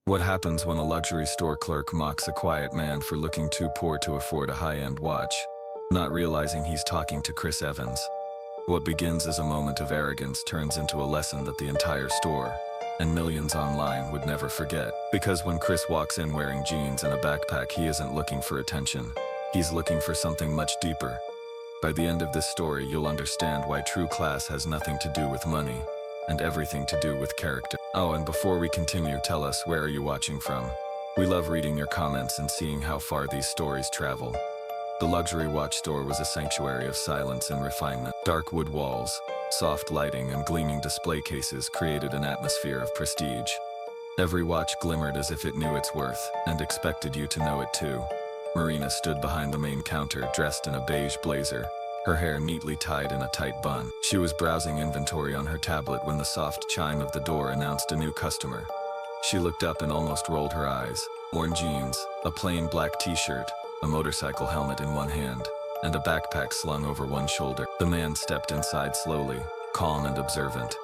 What happens when a luxury store clerk mocks a quiet man for looking too poor to afford a high-end watch, not realizing he's talking to Chris Evans? What begins as a moment of arrogance turns into a lesson that the entire store, and millions online, would never forget. Because when Chris walks in wearing jeans and a backpack, he isn't looking for attention. He's looking for something much deeper. By the end of this story, you'll understand why true class has nothing to do with money, and everything to do with character. Oh, and before we continue, tell us, where are you watching from? We love reading your comments and seeing how far these stories travel. The luxury watch store was a sanctuary of silence and refinement. Dark wood walls, soft lighting, and gleaming display cases created an atmosphere of prestige. Every watch glimmered as if it knew its worth, and expected you to know it too. Marina stood behind the main counter, dressed in a beige blazer, her hair neatly tied in a tight bun. She was browsing inventory on her tablet when the soft chime of the door announced a new customer. She looked up and almost rolled her eyes. Worn jeans, a plain black t-shirt, a motorcycle helmet in one hand, and a backpack slung over one shoulder. The man stepped inside slowly, calm and observant.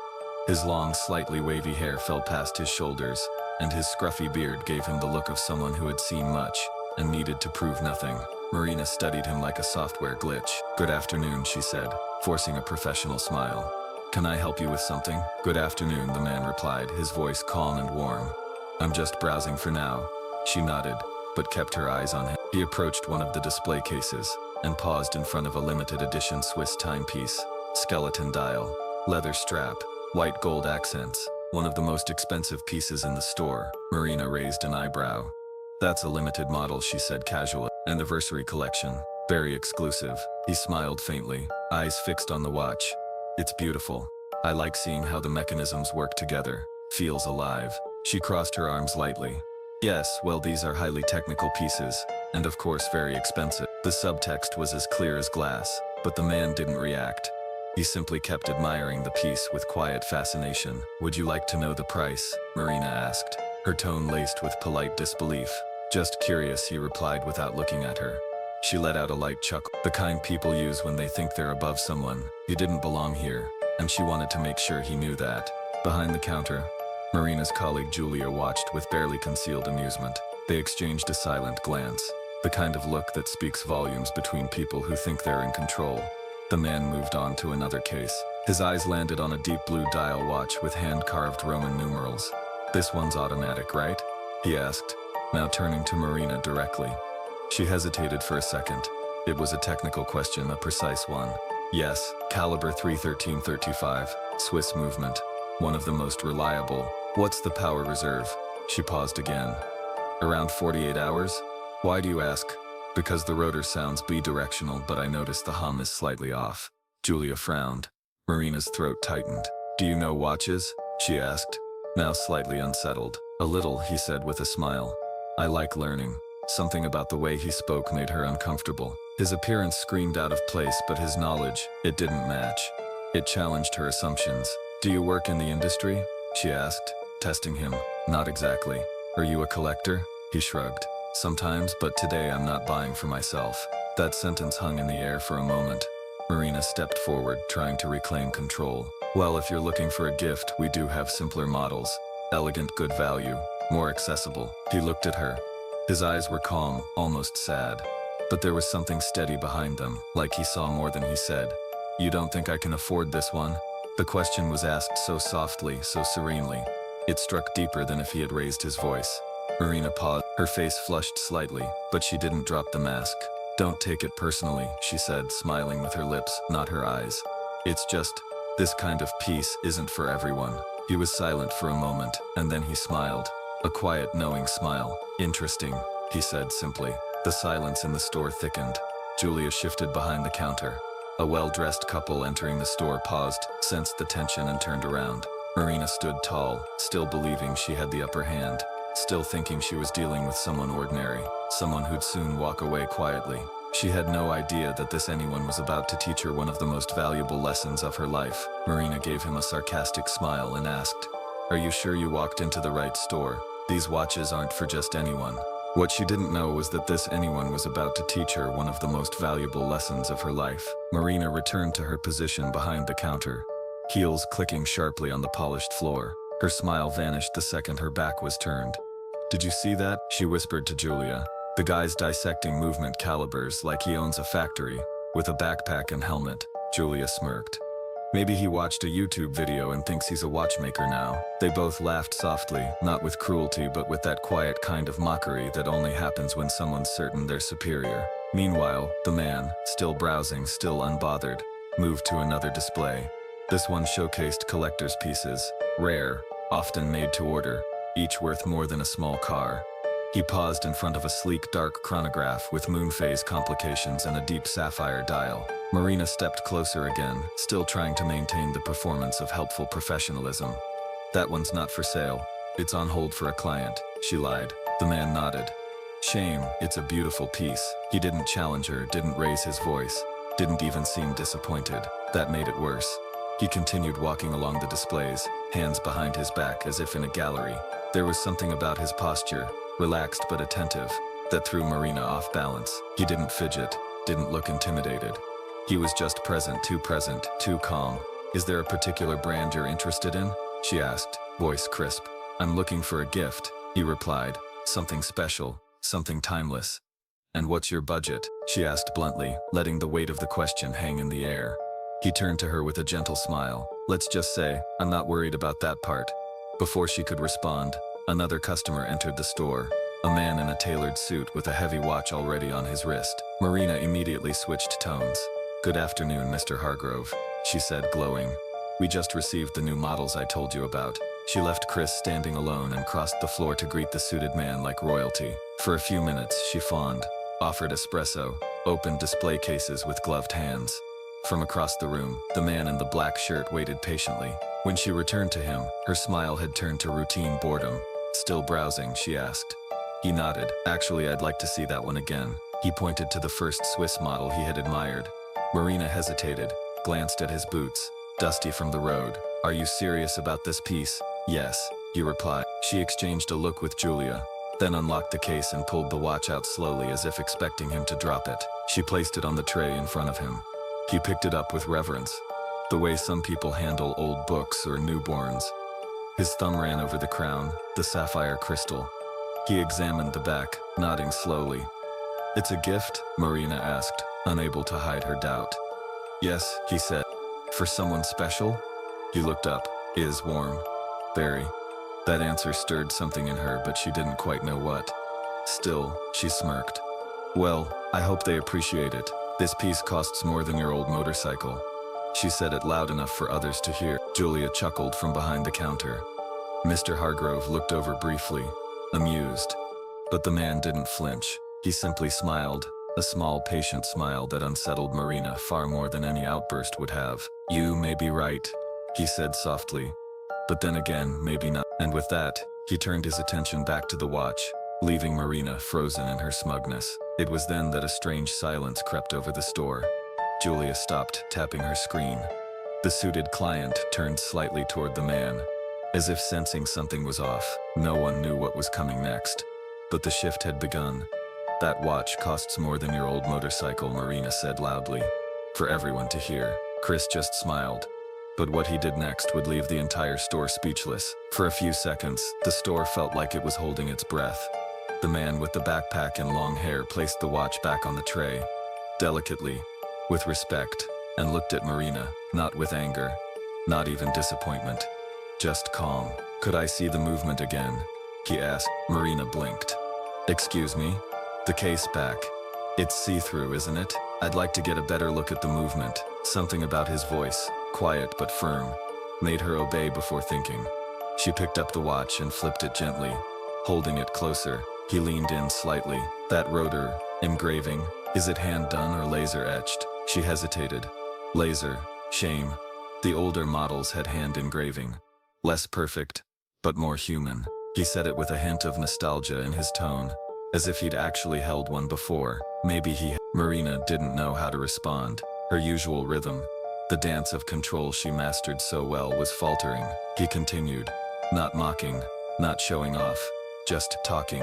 His long, slightly wavy hair fell past his shoulders, and his scruffy beard gave him the look of someone who had seen much and needed to prove nothing. Marina studied him like a software glitch. "Good afternoon," she said, forcing a professional smile. "Can I help you with something?" "Good afternoon," the man replied, his voice calm and warm. "I'm just browsing for now." She nodded, but kept her eyes on him. He approached one of the display cases and paused in front of a limited edition Swiss timepiece, skeleton dial, leather strap, white gold accents, one of the most expensive pieces in the store. Marina raised an eyebrow. "That's a limited model," she said casually. "Anniversary collection. Very exclusive." He smiled faintly, eyes fixed on the watch. "It's beautiful. I like seeing how the mechanisms work together. Feels alive." She crossed her arms lightly. "Yes, well, these are highly technical pieces, and of course very expensive." The subtext was as clear as glass, but the man didn't react. He simply kept admiring the piece with quiet fascination. "Would you like to know the price?" Marina asked, her tone laced with polite disbelief. "Just curious," he replied without looking at her. She let out a light chuckle, the kind people use when they think they're above someone. He didn't belong here, and she wanted to make sure he knew that. Behind the counter, Marina's colleague Julia watched with barely concealed amusement. They exchanged a silent glance, the kind of look that speaks volumes between people who think they're in control. The man moved on to another case. His eyes landed on a deep blue dial watch with hand-carved Roman numerals. "This one's automatic, right?" he asked, now turning to Marina directly. She hesitated for a second. It was a technical question, a precise one. "Yes, caliber 313-35, Swiss movement. One of the most reliable." "What's the power reserve?" She paused again. "Around 48 hours? Why do you ask?" "Because the rotor sounds bidirectional, but I noticed the hum is slightly off." Julia frowned. Marina's throat tightened. "Do you know watches?" she asked, now slightly unsettled. "A little," he said with a smile. "I like learning." Something about the way he spoke made her uncomfortable. His appearance screamed out of place, but his knowledge, it didn't match. It challenged her assumptions. "Do you work in the industry?" she asked, testing him. "Not exactly." "Are you a collector?" He shrugged. "Sometimes, but today I'm not buying for myself." That sentence hung in the air for a moment. Marina stepped forward, trying to reclaim control. "Well, if you're looking for a gift, we do have simpler models. Elegant, good value, more accessible." He looked at her. His eyes were calm, almost sad. But there was something steady behind them, like he saw more than he said. "You don't think I can afford this one?" The question was asked so softly, so serenely. It struck deeper than if he had raised his voice. Marina paused. Her face flushed slightly, but she didn't drop the mask. "Don't take it personally," she said, smiling with her lips, not her eyes. "It's just, this kind of piece isn't for everyone." He was silent for a moment, and then he smiled. A quiet, knowing smile. "Interesting," he said simply. The silence in the store thickened. Julia shifted behind the counter. A well-dressed couple entering the store paused, sensed the tension, and turned around. Marina stood tall, still believing she had the upper hand, still thinking she was dealing with someone ordinary, someone who'd soon walk away quietly. She had no idea that this anyone was about to teach her one of the most valuable lessons of her life. Marina gave him a sarcastic smile and asked, "Are you sure you walked into the right store? These watches aren't for just anyone." What she didn't know was that this anyone was about to teach her one of the most valuable lessons of her life. Marina returned to her position behind the counter, heels clicking sharply on the polished floor. Her smile vanished the second her back was turned. Did you see that? She whispered to Julia. The guy's dissecting movement calibers like he owns a factory, with a backpack and helmet. Julia smirked. Maybe he watched a YouTube video and thinks he's a watchmaker now. They both laughed softly, not with cruelty but with that quiet kind of mockery that only happens when someone's certain they're superior. Meanwhile, the man, still browsing, still unbothered, moved to another display. This one showcased collector's pieces, rare, often made to order, each worth more than a small car. He paused in front of a sleek dark chronograph with moon phase complications and a deep sapphire dial. Marina stepped closer again, still trying to maintain the performance of helpful professionalism. That one's not for sale. It's on hold for a client, she lied. The man nodded. Shame, it's a beautiful piece. He didn't challenge her, didn't raise his voice, didn't even seem disappointed. That made it worse. He continued walking along the displays, hands behind his back as if in a gallery. There was something about his posture, relaxed but attentive, that threw Marina off balance. He didn't fidget, didn't look intimidated. He was just present, too calm. Is there a particular brand you're interested in? She asked, voice crisp. I'm looking for a gift, he replied. Something special, something timeless. And what's your budget? She asked bluntly, letting the weight of the question hang in the air. He turned to her with a gentle smile. Let's just say, I'm not worried about that part. Before she could respond, another customer entered the store, a man in a tailored suit with a heavy watch already on his wrist. Marina immediately switched tones. Good afternoon, Mr. Hargrove, she said, glowing. We just received the new models I told you about. She left Chris standing alone and crossed the floor to greet the suited man like royalty. For a few minutes, she fawned, offered espresso, opened display cases with gloved hands. From across the room, the man in the black shirt waited patiently. When she returned to him, her smile had turned to routine boredom. Still browsing, she asked. He nodded. Actually, I'd like to see that one again. He pointed to the first Swiss model he had admired. Marina hesitated, glanced at his boots, dusty from the road. Are you serious about this piece? Yes, he replied. She exchanged a look with Julia, then unlocked the case and pulled the watch out slowly as if expecting him to drop it. She placed it on the tray in front of him. He picked it up with reverence, the way some people handle old books or newborns. His thumb ran over the crown, the sapphire crystal. He examined the back, nodding slowly. It's a gift? Marina asked, unable to hide her doubt. Yes, he said. For someone special? He looked up. Is warm. Very. That answer stirred something in her, but she didn't quite know what. Still, she smirked. Well, I hope they appreciate it. This piece costs more than your old motorcycle. She said it loud enough for others to hear. Julia chuckled from behind the counter. Mr. Hargrove looked over briefly, amused. But the man didn't flinch. He simply smiled, a small, patient smile that unsettled Marina far more than any outburst would have. You may be right, he said softly. But then again, maybe not. And with that, he turned his attention back to the watch, leaving Marina frozen in her smugness. It was then that a strange silence crept over the store. Julia stopped, tapping her screen. The suited client turned slightly toward the man, as if sensing something was off. No one knew what was coming next. But the shift had begun. That watch costs more than your old motorcycle, Marina said loudly, for everyone to hear. Chris just smiled. But what he did next would leave the entire store speechless. For a few seconds, the store felt like it was holding its breath. The man with the backpack and long hair placed the watch back on the tray, delicately, with respect, and looked at Marina, not with anger, not even disappointment, just calm. Could I see the movement again? He asked. Marina blinked. Excuse me? The case back. It's see-through, isn't it? I'd like to get a better look at the movement. Something about his voice, quiet but firm, made her obey before thinking. She picked up the watch and flipped it gently, holding it closer. He leaned in slightly. That rotor, engraving, is it hand-done or laser-etched? She hesitated. Laser. Shame. The older models had hand engraving. Less perfect, but more human. He said it with a hint of nostalgia in his tone, as if he'd actually held one before. Maybe he... Marina didn't know how to respond. Her usual rhythm, the dance of control she mastered so well, was faltering. He continued, not mocking, not showing off, just talking.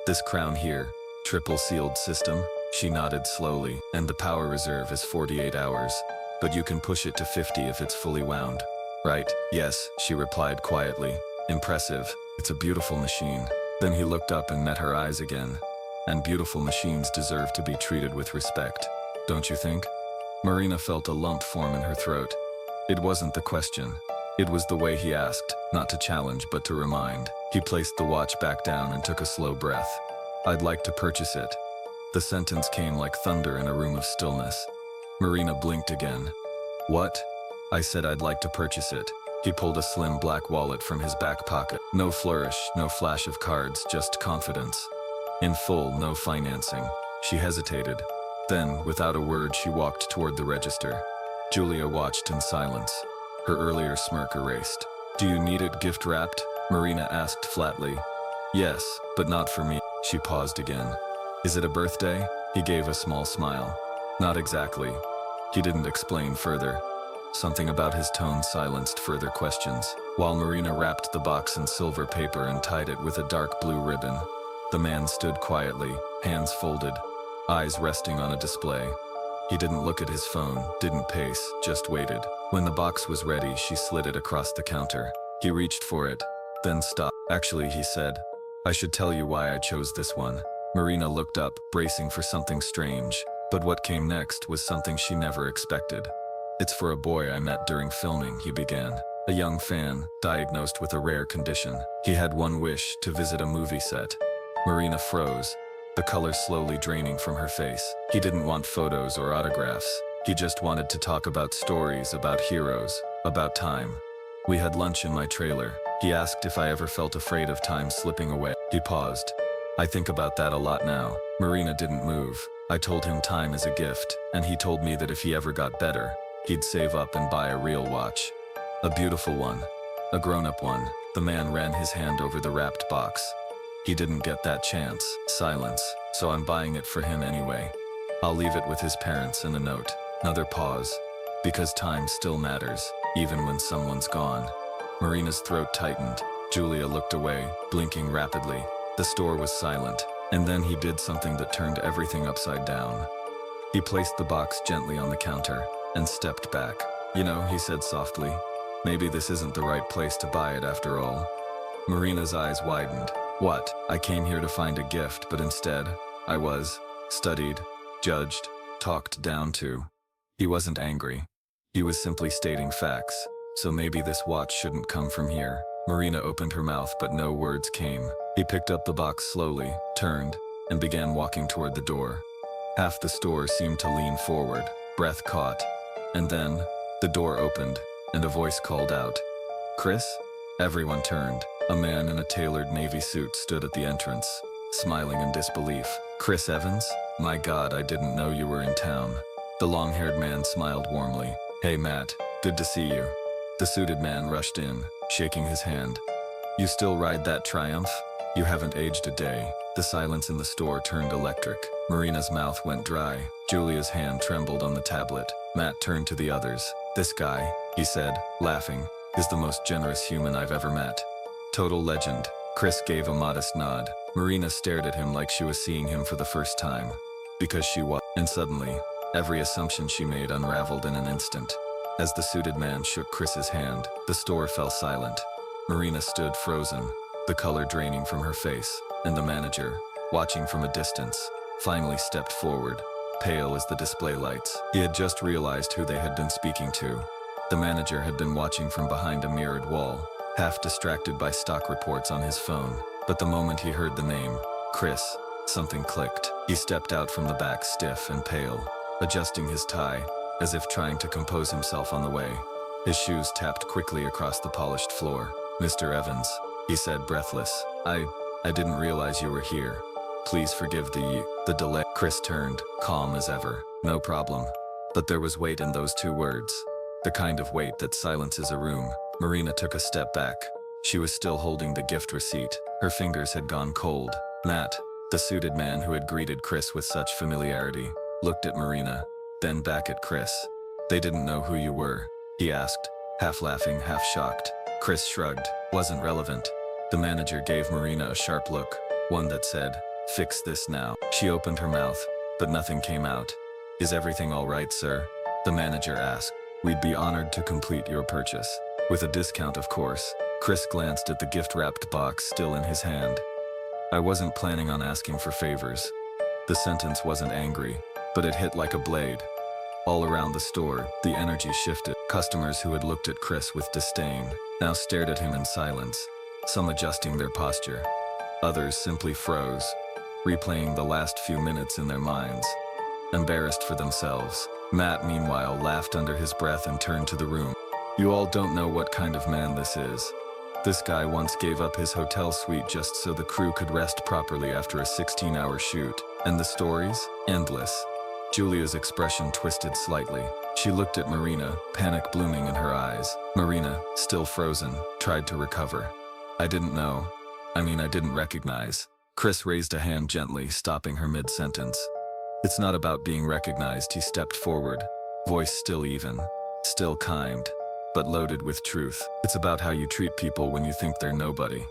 This crown here, triple sealed system? She nodded slowly. And the power reserve is 48 hours. But you can push it to 50 if it's fully wound. Right? Yes, she replied quietly. Impressive. It's a beautiful machine. Then he looked up and met her eyes again. And beautiful machines deserve to be treated with respect, don't you think? Marina felt a lump form in her throat. It wasn't the question. It was the way he asked, not to challenge but to remind. He placed the watch back down and took a slow breath. I'd like to purchase it. The sentence came like thunder in a room of stillness. Marina blinked again. What? I said I'd like to purchase it. He pulled a slim black wallet from his back pocket. No flourish, no flash of cards, just confidence. In full, no financing. She hesitated. Then, without a word, she walked toward the register. Julia watched in silence. Her earlier smirk erased. Do you need it gift wrapped? Marina asked flatly. Yes, but not for me. She paused again. Is it a birthday? He gave a small smile. Not exactly. He didn't explain further. Something about his tone silenced further questions, while Marina wrapped the box in silver paper and tied it with a dark blue ribbon. The man stood quietly, hands folded, eyes resting on a display. He didn't look at his phone, didn't pace, just waited. When the box was ready, she slid it across the counter. He reached for it, then stopped. Actually, he said, I should tell you why I chose this one. Marina looked up, bracing for something strange, but what came next was something she never expected. It's for a boy I met during filming, he began. A young fan, diagnosed with a rare condition. He had one wish, to visit a movie set. Marina froze, the color slowly draining from her face. He didn't want photos or autographs. He just wanted to talk about stories, about heroes, about time. We had lunch in my trailer. He asked if I ever felt afraid of time slipping away. He paused. I think about that a lot now. Marina didn't move. I told him time is a gift, and he told me that if he ever got better, he'd save up and buy a real watch. A beautiful one. A grown-up one. The man ran his hand over the wrapped box. He didn't get that chance. Silence. So I'm buying it for him anyway. I'll leave it with his parents and a note. Another pause. Because time still matters, even when someone's gone. Marina's throat tightened. Julia looked away, blinking rapidly. The store was silent. And then he did something that turned everything upside down. He placed the box gently on the counter and stepped back. You know, he said softly, maybe this isn't the right place to buy it after all. Marina's eyes widened. What? I came here to find a gift, but instead, I was studied, judged, talked down to. He wasn't angry. He was simply stating facts. So maybe this watch shouldn't come from here. Marina opened her mouth, but no words came. He picked up the box slowly, turned, and began walking toward the door. Half the store seemed to lean forward, breath caught. And then, the door opened, and a voice called out, Chris? Everyone turned. A man in a tailored navy suit stood at the entrance, smiling in disbelief. Chris Evans? My God, I didn't know you were in town. The long-haired man smiled warmly. Hey Matt, good to see you. The suited man rushed in, shaking his hand. You still ride that Triumph? You haven't aged a day. The silence in the store turned electric. Marina's mouth went dry. Julia's hand trembled on the tablet. Matt turned to the others. This guy, he said, laughing, is the most generous human I've ever met. Total legend. Chris gave a modest nod. Marina stared at him like she was seeing him for the first time. Because she was. And suddenly, every assumption she made unraveled in an instant. As the suited man shook Chris's hand, the store fell silent. Marina stood frozen, the color draining from her face, and the manager, watching from a distance, finally stepped forward, pale as the display lights. He had just realized who they had been speaking to. The manager had been watching from behind a mirrored wall, half distracted by stock reports on his phone. But the moment he heard the name, Chris, something clicked. He stepped out from the back stiff and pale, adjusting his tie, as if trying to compose himself on the way. His shoes tapped quickly across the polished floor. Mr. Evans, he said breathless. I didn't realize you were here. Please forgive the delay. Chris turned, calm as ever. No problem. But there was weight in those two words. The kind of weight that silences a room. Marina took a step back. She was still holding the gift receipt. Her fingers had gone cold. Matt, the suited man who had greeted Chris with such familiarity, looked at Marina, then back at Chris. They didn't know who you were, he asked, half laughing, half shocked. Chris shrugged. Wasn't relevant. The manager gave Marina a sharp look, one that said, fix this now. She opened her mouth, but nothing came out. Is everything all right, sir? The manager asked. We'd be honored to complete your purchase. With a discount, of course. Chris glanced at the gift-wrapped box still in his hand. I wasn't planning on asking for favors. The sentence wasn't angry, but it hit like a blade. All around the store, the energy shifted. Customers who had looked at Chris with disdain now stared at him in silence, some adjusting their posture. Others simply froze, replaying the last few minutes in their minds, embarrassed for themselves. Matt, meanwhile, laughed under his breath and turned to the room. You all don't know what kind of man this is. This guy once gave up his hotel suite just so the crew could rest properly after a 16-hour shoot. And the stories? Endless. Julia's expression twisted slightly. She looked at Marina, panic blooming in her eyes. Marina, still frozen, tried to recover. I didn't know. I didn't recognize. Chris raised a hand gently, stopping her mid-sentence. It's not about being recognized, he stepped forward, voice still even, still kind, but loaded with truth. It's about how you treat people when you think they're nobody.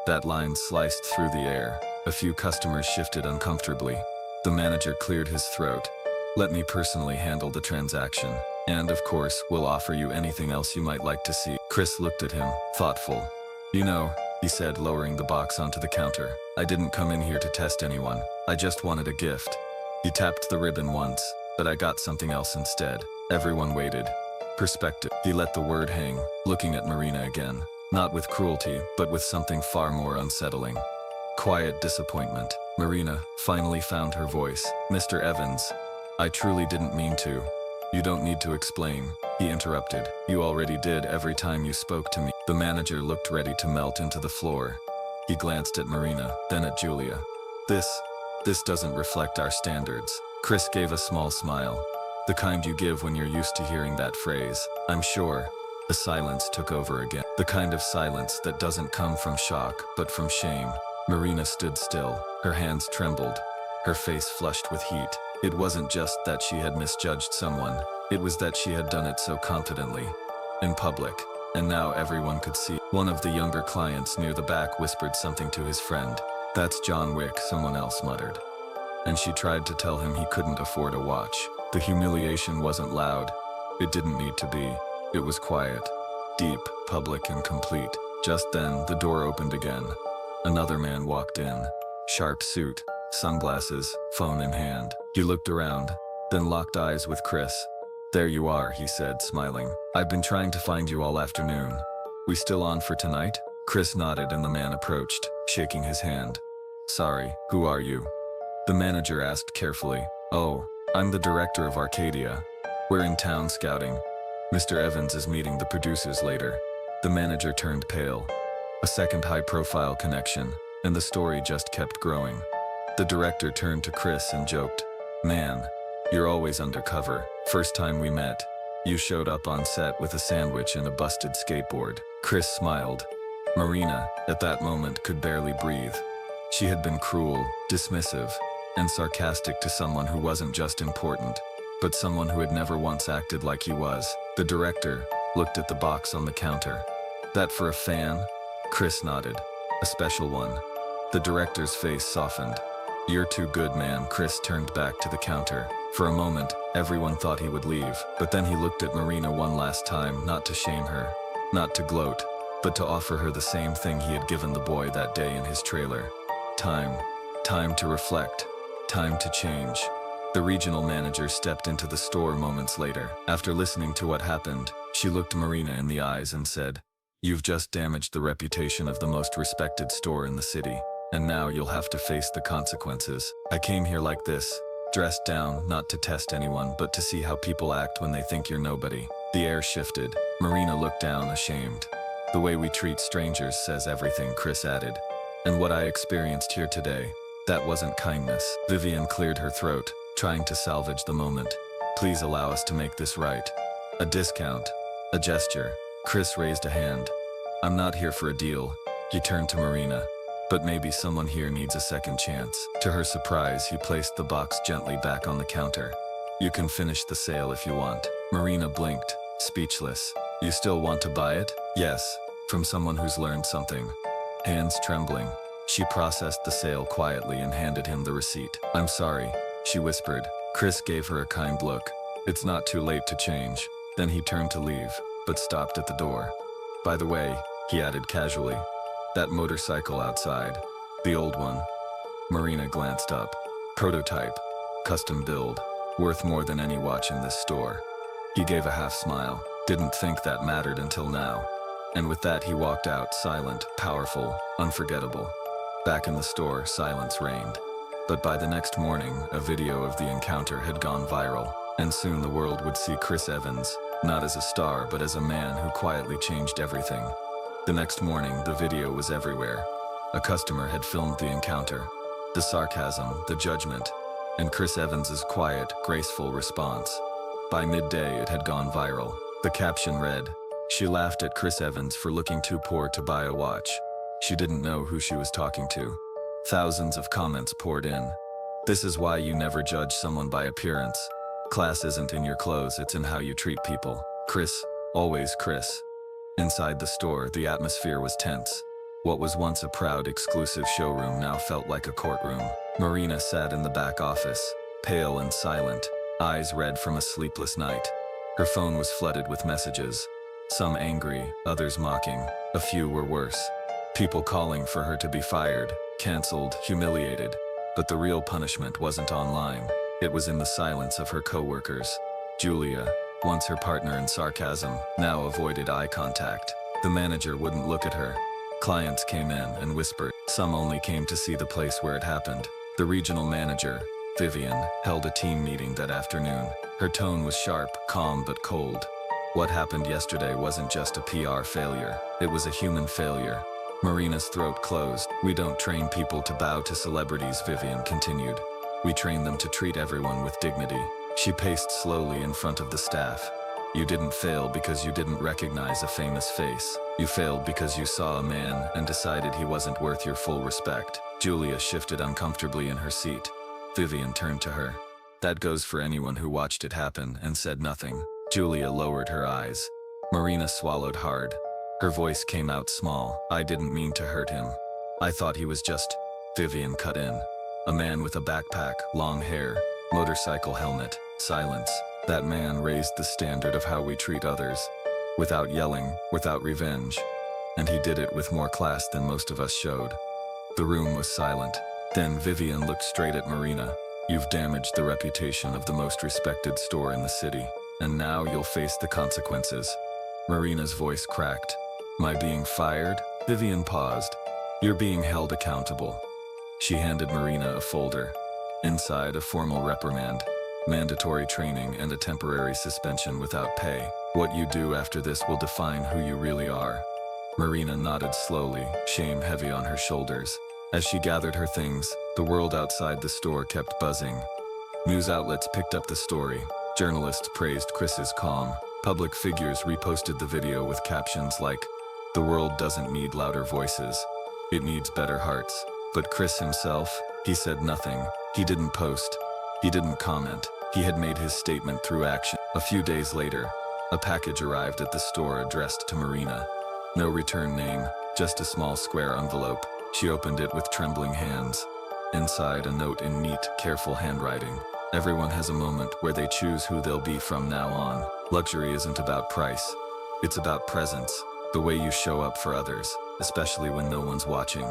That line sliced through the air. A few customers shifted uncomfortably. The manager cleared his throat. Let me personally handle the transaction. And of course, we'll offer you anything else you might like to see. Chris looked at him, thoughtful. You know, he said, lowering the box onto the counter. I didn't come in here to test anyone. I just wanted a gift. He tapped the ribbon once, but I got something else instead. Everyone waited. Perspective. He let the word hang, looking at Marina again. Not with cruelty, but with something far more unsettling. Quiet disappointment. Marina finally found her voice. Mr. Evans, I truly didn't mean to. You don't need to explain, he interrupted. You already did every time you spoke to me. The manager looked ready to melt into the floor. He glanced at Marina, then at Julia. This doesn't reflect our standards. Chris gave a small smile. The kind you give when you're used to hearing that phrase. I'm sure. The silence took over again. The kind of silence that doesn't come from shock, but from shame. Marina stood still. Her hands trembled. Her face flushed with heat. It wasn't just that she had misjudged someone. It was that she had done it so confidently. In public. And now everyone could see. One of the younger clients near the back whispered something to his friend. That's John Wick, someone else muttered. And she tried to tell him he couldn't afford a watch. The humiliation wasn't loud. It didn't need to be. It was quiet, deep, public, and complete. Just then, the door opened again. Another man walked in. Sharp suit, sunglasses, phone in hand. He looked around, then locked eyes with Chris. There you are, he said, smiling. I've been trying to find you all afternoon. We still on for tonight? Chris nodded and the man approached, shaking his hand. Sorry, who are you? The manager asked carefully. Oh, I'm the director of Arcadia. We're in town scouting. Mr. Evans is meeting the producers later. The manager turned pale. A second high-profile connection, and the story just kept growing. The director turned to Chris and joked, Man, you're always undercover. First time we met, you showed up on set with a sandwich and a busted skateboard. Chris smiled. Marina, at that moment, could barely breathe. She had been cruel, dismissive, and sarcastic to someone who wasn't just important, but someone who had never once acted like he was. The director looked at the box on the counter. That for a fan? Chris nodded. A special one. The director's face softened. You're too good, man. Chris turned back to the counter. For a moment, everyone thought he would leave, but then he looked at Marina one last time, not to shame her, not to gloat, but to offer her the same thing he had given the boy that day in his trailer. Time. Time to reflect. Time to change. The regional manager stepped into the store moments later. After listening to what happened, she looked Marina in the eyes and said, You've just damaged the reputation of the most respected store in the city, and now you'll have to face the consequences. I came here like this, dressed down, not to test anyone, but to see how people act when they think you're nobody. The air shifted. Marina looked down, ashamed. The way we treat strangers says everything, Chris added. And what I experienced here today, that wasn't kindness. Vivian cleared her throat, trying to salvage the moment. Please allow us to make this right. A discount. A gesture. Chris raised a hand. I'm not here for a deal. He turned to Marina. But maybe someone here needs a second chance. To her surprise, he placed the box gently back on the counter. You can finish the sale if you want. Marina blinked, speechless. You still want to buy it? Yes. From someone who's learned something. Hands trembling. She processed the sale quietly and handed him the receipt. I'm sorry, she whispered. Chris gave her a kind look. It's not too late to change. Then he turned to leave, but stopped at the door. By the way, he added casually, that motorcycle outside, The old one. Marina glanced up. Prototype. Custom build. Worth more than any watch in this store. He gave a half smile. Didn't think that mattered until now. And with that he walked out, silent, powerful, unforgettable. Back in the store, silence reigned. But by the next morning, a video of the encounter had gone viral, and soon the world would see Chris Evans, not as a star but as a man who quietly changed everything. The next morning, the video was everywhere. A customer had filmed the encounter, the sarcasm, the judgment, and Chris Evans's quiet, graceful response. By midday, it had gone viral. The caption read, "She laughed at Chris Evans for looking too poor to buy a watch." She didn't know who she was talking to. Thousands of comments poured in. "This is why you never judge someone by appearance. Class isn't in your clothes, it's in how you treat people. Chris, always Chris." Inside the store, the atmosphere was tense. What was once a proud, exclusive showroom now felt like a courtroom. Marina sat in the back office, pale and silent, eyes red from a sleepless night. Her phone was flooded with messages, some angry, others mocking. A few were worse. People calling for her to be fired, canceled, humiliated. But the real punishment wasn't online. It was in the silence of her co-workers. Julia, once her partner in sarcasm, now avoided eye contact. The manager wouldn't look at her. Clients came in and whispered. Some only came to see the place where it happened. The regional manager, Vivian, held a team meeting that afternoon. Her tone was sharp, calm but cold. What happened yesterday wasn't just a PR failure. It was a human failure. Marina's throat closed. "We don't train people to bow to celebrities," Vivian continued. "We train them to treat everyone with dignity." She paced slowly in front of the staff. "You didn't fail because you didn't recognize a famous face. You failed because you saw a man and decided he wasn't worth your full respect." Julia shifted uncomfortably in her seat. Vivian turned to her. "That goes for anyone who watched it happen and said nothing." Julia lowered her eyes. Marina swallowed hard. Her voice came out small. "I didn't mean to hurt him. I thought he was just..." Vivian cut in. "A man with a backpack, long hair, motorcycle helmet." Silence. That man raised the standard of how we treat others. Without yelling, without revenge. And he did it with more class than most of us showed. The room was silent. Then Vivian looked straight at Marina. "You've damaged the reputation of the most respected store in the city, and now you'll face the consequences." Marina's voice cracked. "My being fired?" Vivian paused. "You're being held accountable." She handed Marina a folder. Inside, a formal reprimand, mandatory training, and a temporary suspension without pay. "What you do after this will define who you really are." Marina nodded slowly, shame heavy on her shoulders. As she gathered her things, the world outside the store kept buzzing. News outlets picked up the story. Journalists praised Chris's calm. Public figures reposted the video with captions like, "The world doesn't need louder voices. It needs better hearts." But Chris himself, he said nothing. He didn't post. He didn't comment. He had made his statement through action. A few days later, a package arrived at the store addressed to Marina. No return name, just a small square envelope. She opened it with trembling hands. Inside, a note in neat, careful handwriting. "Everyone has a moment where they choose who they'll be from now on. Luxury isn't about price. It's about presence, the way you show up for others, especially when no one's watching.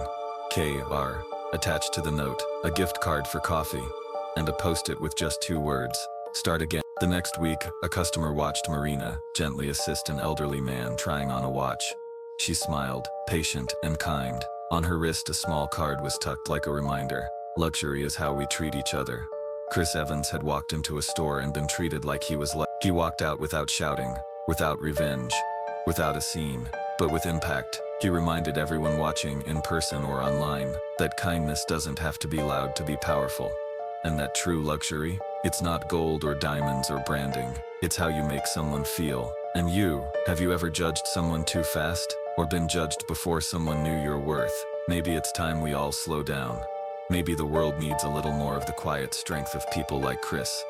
K.R." Attached to the note, a gift card for coffee, and a post-it with just 2 words, "Start again." The next week, a customer watched Marina gently assist an elderly man trying on a watch. She smiled, patient and kind. On her wrist, a small card was tucked like a reminder. Luxury is how we treat each other. Chris Evans had walked into a store and been treated like he was He walked out without shouting, without revenge, without a scene, but with impact. He reminded everyone watching, in person or online, that kindness doesn't have to be loud to be powerful. And that true luxury, it's not gold or diamonds or branding. It's how you make someone feel. And you, have you ever judged someone too fast? Or been judged before someone knew your worth? Maybe it's time we all slow down. Maybe the world needs a little more of the quiet strength of people like Chris.